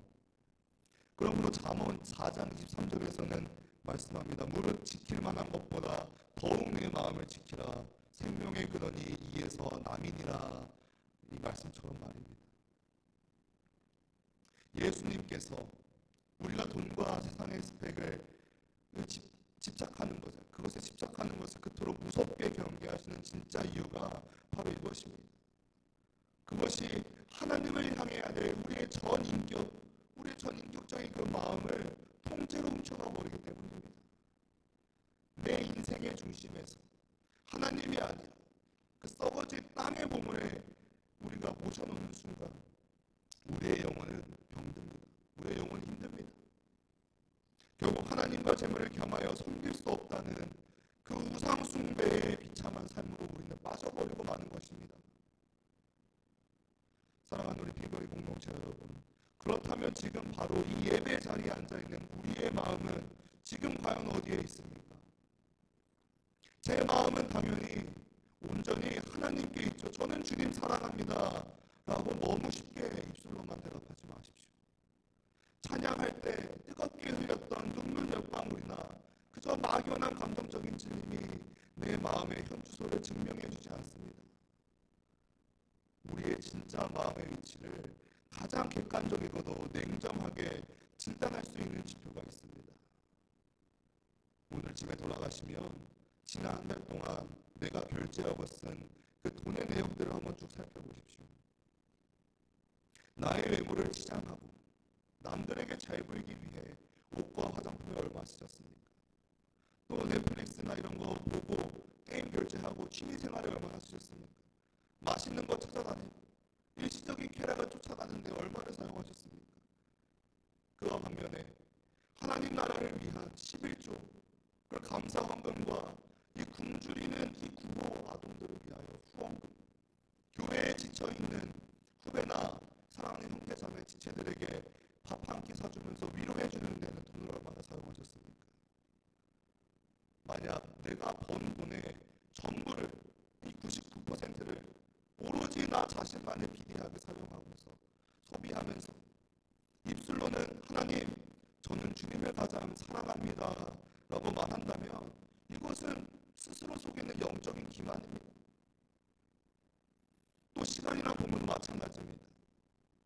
그러므로 잠언 4장 23절에서는 말씀합니다. 무릇 지킬 만한 것보다 더욱 내 마음을 지키라. 생명의 근원이 이에서 남이니라. 이 말씀처럼 말입니다. 예수님께서 우리가 돈과 세상의 스펙을 집착하는 것을, 그것에 집착하는 것을 그토록 무섭게 경계하시는 진짜 이유가 바로 이것입니다. 그것이 하나님을 향해야 될 우리의 전인격적인 그 마음을 통째로 훔쳐가 버리기 때문입니다. 내 인생의 중심에서 하나님이 아니라 그 썩어진 땅의 보물에 우리가 모셔놓는 순간 우리의 영혼은 병듭니다. 우리의 영혼은 힘듭니다. 결국 하나님과 재물을 겸하여 섬길 수 없다는 그 우상 숭배의 비참한 삶으로 우리는 빠져버리고 마는 것입니다. 사랑하는 우리 비거리 공동체 여러분, 그렇다면 지금 바로 이 예배 자리에 앉아있는 우리의 마음은 지금 과연 어디에 있습니까? 제 마음은 당연히 온전히 하나님께 있죠. 저는 주님 사랑합니다 라고 너무 쉽게 입술로만 대답하지 마십시오. 찬양할 때 뜨겁게 흘렸던 눈물 몇 방울이나 그저 막연한 감정적인 질림이 내 마음의 현주소를 증명해 주지 않습니다. 우리의 진짜 마음의 위치를 가장 객관적이고도 냉정하게 진단할 수 있는 지표가 있습니다. 오늘 집에 돌아가시면 지난 한 달 동안 내가 결제하고 쓴 그 돈의 내역들을 한번 쭉 살펴보십시오. 나의 외모를 치장하고 남들에게 잘 보이기 위해 옷과 화장품에 얼마 쓰셨습니까? 또 넷플릭스나 이런 거 보고 게임 결제하고 취미생활에 얼마나 쓰셨습니까? 맛있는 거 찾아다니고 일시적인 쾌락을 쫓아가는데 얼마를 사용하셨습니까? 그와 반면에 하나님 나라를 위한 11조 그 감사헌금과 이 굶주리는 이 구호 아동들을 위하여 후원금, 교회에 지쳐있는 후배나 사랑하는 형제자매 지체들에게 밥 한 끼 사주면서 위로해주는 데는 돈을 얼마나 사용하셨습니까? 만약 내가 번 돈의 전부를, 이 99%를 오로지 나 자신만의 비대하게 사용하면서 소비하면서 입술로는 하나님 저는 주님을 가장 사랑합니다 라고 말한다면 이것은 스스로 속에는 영적인 기만입니다. 또 시간이나 보면 마찬가지입니다.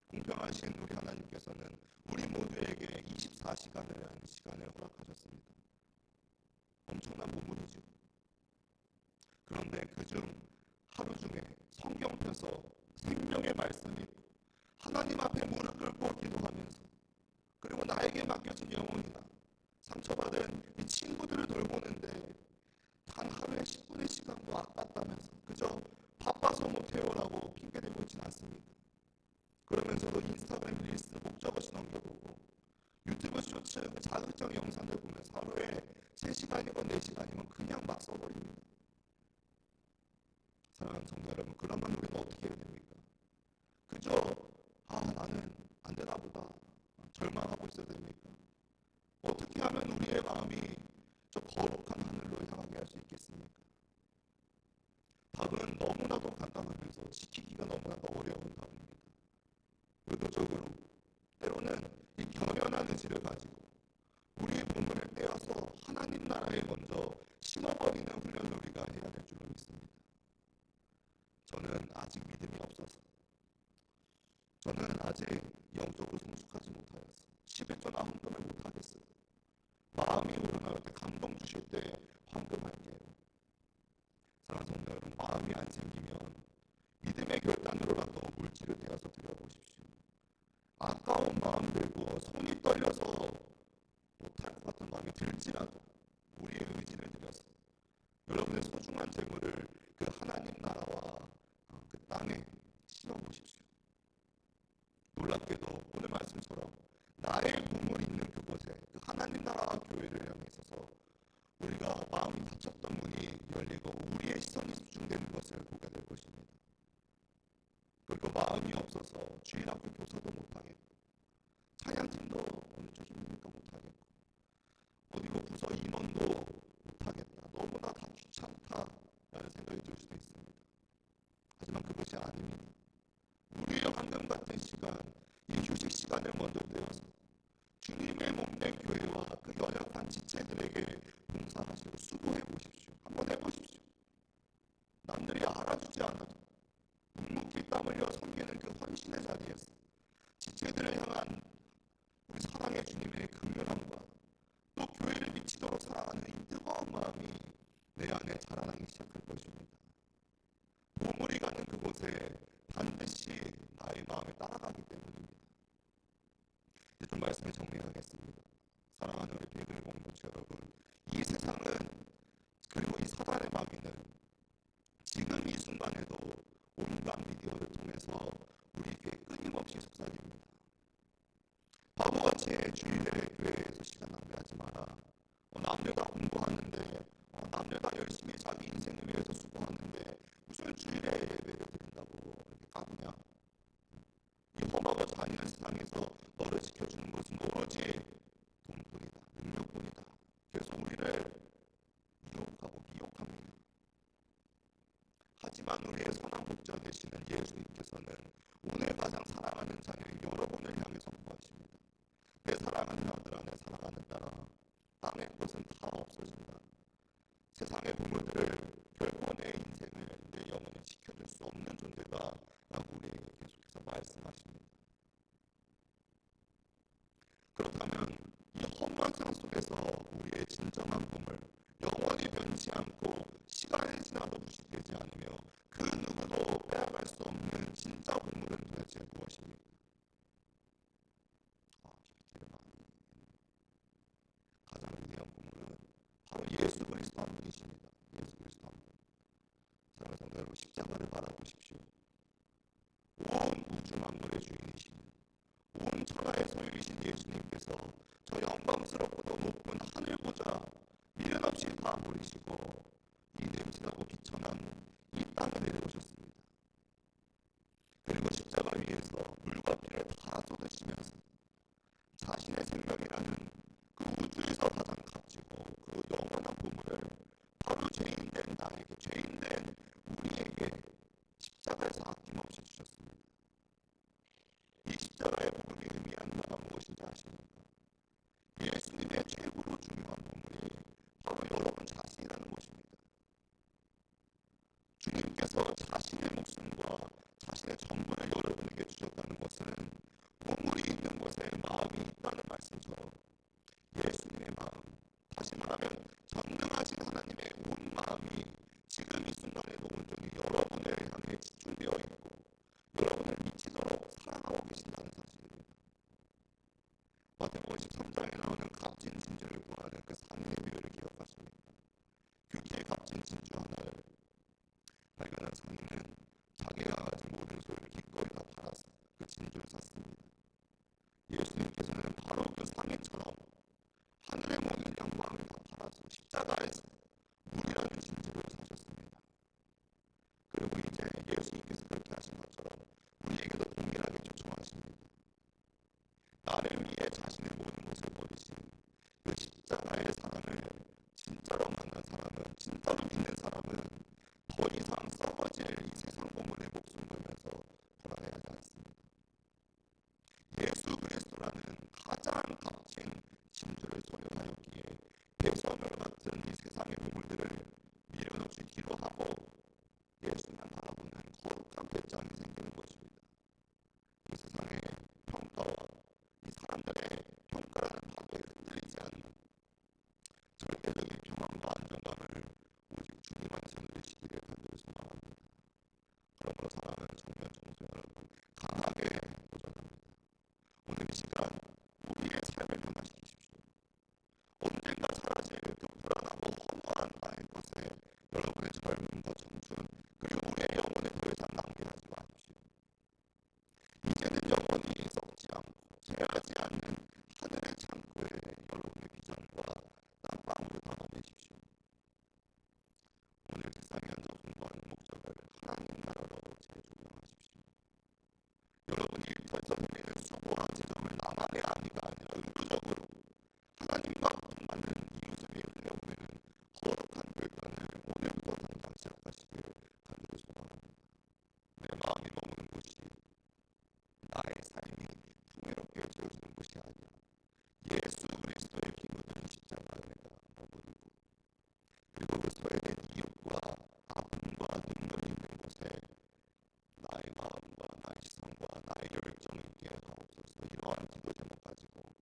공평하신 우리 하나님께서는 우리 모두에게 24시간이라는 시간을 허락하셨습니다. 엄청난 보물이죠. 그런데 그중 하루 중에 성경 펴서 생명의 말씀이 하나님 앞에 무릎 꿇고 기도하면서 그리고 나에게 맡겨진 영혼이나 상처받은 이 친구들을 돌보는데 단 하루에 10분의 시간도 아깝다면서 그저 바빠서 못해요라고 핑계대고 있진 않습니까? 그러면서도 인스타그램 릴스 목적없이 넘겨보고 유튜브 쇼츠 그 자극적 영상들 보면서 하루에 3시간이건 4시간이면 그냥 막 써버립니다. 사랑하는 성도 여러분, 그러면 우리는 어떻게 해야 됩니까? 그저 나는 안 되나 보다 절망하고 있어야 됩니까? 어떻게 하면 우리의 마음이 저 거룩한 하늘로 향하게 할 수 있겠습니까? 답은 너무나도 간단하면서 지키기가 너무나도 어려운 답입니다. 의도적으로 때로는 이 견연한 의지를 가지고 우리의 보물을 떼어서 하나님 나라에 먼저 심어버리는 훈련을 우리가 해야 될 줄로 믿습니다. 저는 아직 믿음이 없어서 저는 아직 영적으로 성숙하지 못하여서 11조나 헌금을 못하겠어요. 마음이 우러나올 때 감동 주실 때 헌금할게요. 사랑하는 성도 여러분, 마음이 안 생기면 믿음의 결단으로라도 물질을 떼어서 드려보십시오. 아까운 마음 들고 손이 떨려서 못할 것 같은 마음이 들지라도 우리의 의지를 들여서 여러분의 소중한 재물을 그 하나님 나라와 그 땅에 심어보십시오. 놀랍게도 오늘 말씀처럼 나의 몸을 있는 그곳에 그 하나님 나라와 교회를 향해 있어서 우리가 마음이 닫혔던 문이 열리고 우리의 시선이 집중되는 것을 보게 될 것입니다. 그리고 마음이 없어서 주일학교 교사도 못하겠고 찬양팀도 오늘 좀 힘드니까 못하겠고 어디고 부서 임원도 못하겠다. 너무나 다 귀찮다라는 생각이 들 수도 있습니다. 하지만 그것이 아닙니다. 우리의 황금 같은 시간, 이 휴식 시간을 먼저 내어서 주님의 몸된 교회와 그 연약한 지체들에게 봉사하시고 수고해 보십시오. 한번 해보십시오. 남들이 알아주지 않아도 묵묵히 땀 흘려 섬기는 그 헌신의 자리에서 지체들을 향한 우리 사랑의 주님의 긍휼함과 또 교회를 미치도록 사랑하는 이 뜨거운 마음이 내 안에 자라나기 시작할 것입니다. 보물이 가는 그곳에 반드시 나의 마음이 따라가기 때문입니다. 이제 좀 말씀을 정리하겠습니다. 사랑하는 우리 비글 공동체 여러분, 이 세상은 그리고 이 사단의 마귀는 지금 이 순간에도 온갖 미디어를 통해서 우리에게 끊임없이 속삭입니다. 바보같이 주일에 교회에서 시간 낭비하지 마라. 남녀 다 공부하는데 남녀 다 열심히 자기 인생을 위해서 수고하는데 무슨 주일에 예배를 드린다고 이렇게 까부냐. 이 험하고 잔인한 세상에서 너를 지켜주는 것은 오로지 돈뿐이다. 능력뿐이다. 그래서 우리를 유혹하고 미혹합니다. 하지만 우리의 선한 목자 되시는 예수님께서는 오늘 가장 사랑하는 자녀 여러분을 향해 선포하십니다. 내 사랑하는 아들아, 내 사랑하는 딸아, 땅의 것은 다 없어진다. 세상의 보물들을 결코 내 인생을, 내 영혼을 지켜줄 수 없는 존재다 라고 우리에게 계속해서 말씀하십니다. 그렇다면 이 험한 세상 속에서 우리의 진정한 보물, 영원히 변치 않고 시간이 지나도 무식되지 않으며 그 누구도 빼앗갈 수 없는 진짜 보물은 도대체 무엇입니까? PPT를 많이 했네요. 가장 위대한 보물은 바로 예수 그리스도 한 분이십니다. 예수 그리스도 한 분. 사랑하는 성도 여러분, 십자가를 바라보십시오. 온 우주 만물의 주인이시며 온 천하의 소유이신 예수님께서 저 영광스럽고도 높은 하늘 보좌 미련 없이 다 버리시고 이 냄새나고 비천한 이 땅에 내려오셨습니다. 그리고 십자가 위에서 물과 피를 다 쏟으시면서 자신의 생명이라는 그 우주에서 가장 값지고 그 영원한 보물을 바로 죄인된 나에게, 죄인된 우리에게 십자가에서 아낌없이 주셨습니다. 이 십자가의 복음이 의미하는 바가 무엇인지 아십니까? 예수님의 최고로 중요한 보물이 바로 여러분 자신이라는 것입니다. 주님께서 자신의 목숨과 자신의 전부를 여러분에게 주셨다는 것은 보물이 있는 곳에 마음이 있다는 말씀처럼 예수님의 마음, 다시 말하면 전능하신 하나님의 온 마음이 지금 이 순간에도 온전히 여러분을 향해 집중되어 있고 여러분을 미치도록 사랑하고 계신다는 사실입니다. 마태복음 13장에 나오는 값진 진주를 구하는 그 상인의 비유를 기억하십니까? 그렇게 값진 진주 하나를 발견한 상인은 자기가 가진 모든 소유를 기꺼이 다 팔아서 그 진주를 샀습니다. 예수님께서는 바로 그 상인처럼 하늘의 모든 영광을 다 팔아서 십자가에서 물이라는 진주를 사셨습니다. 그리고 이제 예수님께서 그렇게 하신 것처럼 우리에게도 동일하게 초청하십니다. 나를 위해 자신의 모든 것을 버리신 그 십자가의 사랑을 진짜로 만난 사람은, 진짜로 믿는 사람은 더 이상 썩어질 이 세상 보물에 목숨 걸면서 불안해하지 않습니다. 예수 그리스도라는 가장 값진 진주를 소유하였기에 배설물 같은 이 세상의 보물들을 미련 없이 기도하고 예수만 바라보는 거룩한 배짱이 생기는 것입니다. 이 세상의 평가와 이 사람들의 평가라는 파도에 흔들리지 않는 절대적인 평안과 안정감을 오직 주님 안에서 누리시기를 간절히 소망합니다. 그러므로 사랑하는 청년 청소 여러분, 강하게 도전합니다. 오늘 이 시간 우리의 삶을 변화시키십시오. 언젠가 사라질 그 불안하고 허무한 나의 것에 여러분의 젊음과 청춘, 가지고